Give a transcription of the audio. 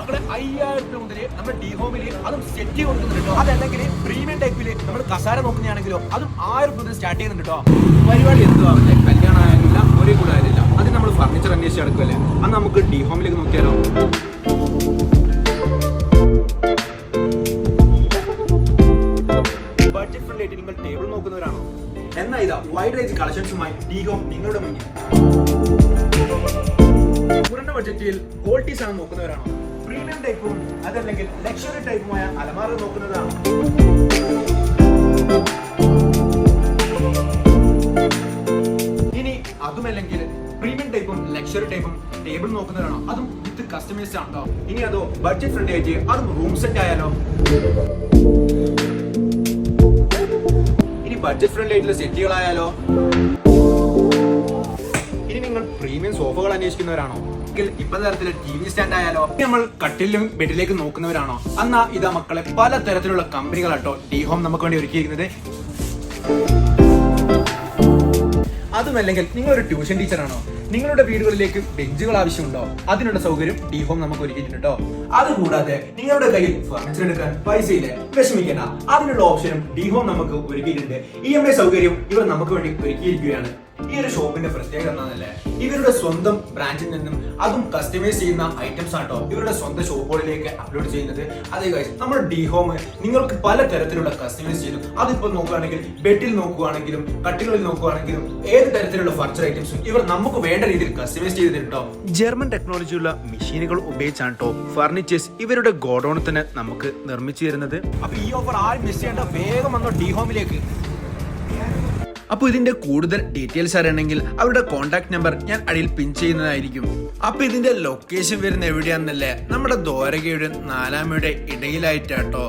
മക്കളെ 5000 മുതൽ നമ്മുടെ ഡി ഹോമിൽ അതും സെറ്റ് കൊടുക്കുന്നുണ്ട് കേട്ടോ. അതല്ലെങ്കിൽ പ്രീമിയം ടൈപ്പിൽ നമ്മൾ കസാര നോക്കുന്നതാണെങ്കിലോ അതും 1000 മുതൽ സ്റ്റാർട്ട് ചെയ്യുന്നുണ്ട് കേട്ടോ. പരിപാടി എന്തുവാകട്ടെ, കല്യാണം ആയാലില്ല, ഒരേ കൂടെ ആയാലില്ല, അത് നമ്മൾ ഫർണിച്ചർ അന്വേഷിച്ച് നടക്കുമല്ലേ. അന്ന് നമുക്ക് ഡി ഹോമിലേക്ക് നോക്കിയാലോ. ബഡ്ജറ്റ് ഫ്രണ്ട്ലി ആയിട്ട് നിങ്ങൾ ടേബിൾ നോക്കുന്നവരാണോ? എന്നാൽ ഇതാ വൈഡ് റേഞ്ച് കളക്ഷൻസുമായി ഡി ഹോം നിങ്ങളുടെ മുന്നിൽ. കുറഞ്ഞ ബഡ്ജറ്റിൽ ക്വാളിറ്റീസ് ആണ് നോക്കുന്നവരാണോ? പ്രീമിയം ടൈപ്പും അതല്ലെങ്കിൽ ലക്ഷറി ടൈപ്പുമായ അലമാര നോക്കുന്നതാണോ? ഇനി അതുമല്ലെങ്കിൽ പ്രീമിയം ടൈപ്പും ലക്ഷറി ടൈപ്പും ടേബിൾ നോക്കുന്നതാണോ? അതും വിത്ത് കസ്റ്റമൈസ്ഡ് ആണോ? ഇനി അതോ ബഡ്ജറ്റ് ഫ്രണ്ട്ലി ആയിട്ട് അതും റൂം സെറ്റ് ആയാലോ? ഇനി ബഡ്ജറ്റ് ഫ്രണ്ട്ലി ആയിട്ടുള്ള സെറ്റുകളായാലോ? ഇനി നിങ്ങൾ പ്രീമിയം സോഫകൾ അന്വേഷിക്കുന്നവരാണോ? ഇപ്പൊ തരത്തിലെ ടി വി സ്റ്റാൻഡ് ആയാലോ? നമ്മൾ കട്ടിലും ബെഡിലേക്ക് നോക്കുന്നവരാണോ? എന്നാ ഇതാ മക്കളെ പല തരത്തിലുള്ള കമ്പനികളാട്ടോ ഡി ഹോം നമുക്ക് വേണ്ടി ഒരുക്കിയിരിക്കുന്നത്. അതുമല്ലെങ്കിൽ നിങ്ങളൊരു ട്യൂഷൻ ടീച്ചറാണോ? നിങ്ങളുടെ വീടുകളിലേക്ക് ബെഞ്ചുകൾ ആവശ്യമുണ്ടോ? അതിനുള്ള സൗകര്യം ഡി ഹോം നമുക്ക് ഒരുക്കിയിട്ടുണ്ട് കേട്ടോ. അതുകൂടാതെ നിങ്ങളുടെ കയ്യിൽ ഫർണിച്ചർ എടുക്കാൻ പൈസയില്ല, വിഷമിക്കണ്ട, അതിനുള്ള ഓപ്ഷനും ഡി ഹോം നമുക്ക് ഒരുക്കിയിട്ടുണ്ട്. EMI സൗകര്യം ഇവർ നമുക്ക് വേണ്ടി ഒരുക്കിയിരിക്കുകയാണ്. ഈ ഒരു ഷോപ്പിന്റെ പ്രത്യേകത എന്താണെന്നല്ലേ, ഇവരുടെ സ്വന്തം ബ്രാൻഡിൽ നിന്നും അതും കസ്റ്റമൈസ് ചെയ്യുന്ന ഐറ്റംസ് ആട്ടോ ഇവരുടെ സ്വന്തം ഷോപ്പുകളിലേക്ക് അപ്ലോഡ് ചെയ്യുന്നത്. അതേ ഗൈസ്, നമ്മുടെ ഡി ഹോം നിങ്ങൾക്ക് പല തരത്തിലുള്ള കസ്റ്റമൈസ് ചെയ്തു. അതിപ്പോ നോക്കുകയാണെങ്കിൽ ബെഡിൽ നോക്കുകയാണെങ്കിലും കട്ടിലുകളിൽ നോക്കുകയാണെങ്കിലും ഏത് തരത്തിലുള്ള ഫർണിച്ചർ ഐറ്റംസും ഇവർ നമുക്ക് വേണ്ട രീതിയിൽ കസ്റ്റമൈസ് ചെയ്ത് തരും കേട്ടോ. ജർമ്മൻ ടെക്നോളജിയുള്ള മെഷീനുകൾ ഉപയോഗിച്ചാണ് കേട്ടോ ഫർണിച്ചേഴ്സ് ഇവരുടെ ഗോഡൌണിൽ തന്നെ നമുക്ക് നിർമ്മിച്ചു തരുന്നത്. അപ്പൊ ഈ ഓഫർ ആരും മിസ് ചെയ്യേണ്ട, വേഗം വന്നോ ഡി ഹോമിലേക്ക്. അപ്പോൾ ഇതിന്റെ കൂടുതൽ ഡീറ്റെയിൽസ് അറിയണമെങ്കിൽ അവരുടെ കോൺടാക്ട് നമ്പർ ഞാൻ അടിയിൽ പിൻ ചെയ്യുന്നതായിരിക്കും. അപ്പൊ ഇതിന്റെ ലൊക്കേഷൻ വരുന്ന എവിടെയാണെന്നല്ലേ, നമ്മുടെ ദ്വാരകയുടെ 4 ഇടയിലായിട്ടാട്ടോ.